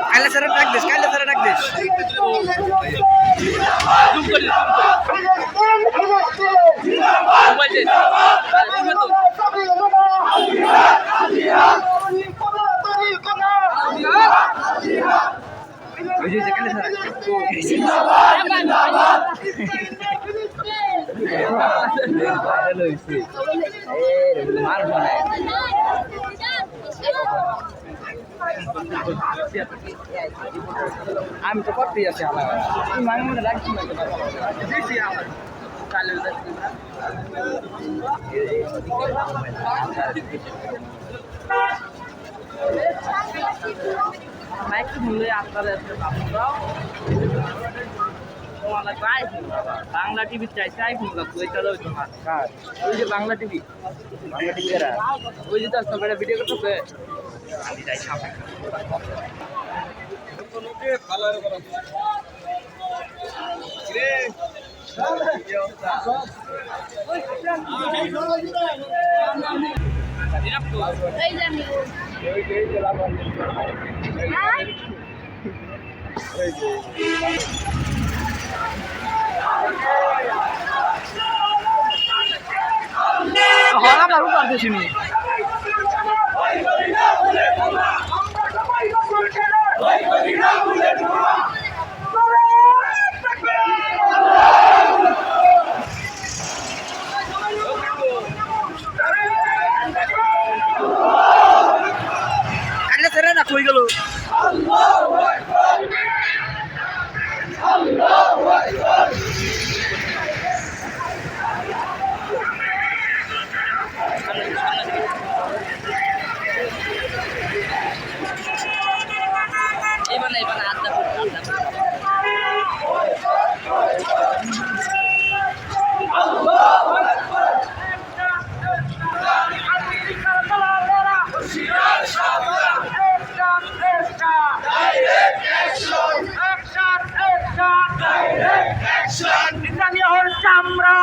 কাইলে স্যার ডাক দিস, কাইলে স্যার ডাক দিস। আমি তো করতেই আছি আমার মাঝে মধ্যে রাখছি না বাংলা টিভি চাইছে আইফোন ওই যে বাংলা টিভি ওই যে দশ টাকা ভিডিও করতেছে আমি যাই সামনে হলা বারু করতেছি নি কাটলে সেরা না কই গেল চামড়া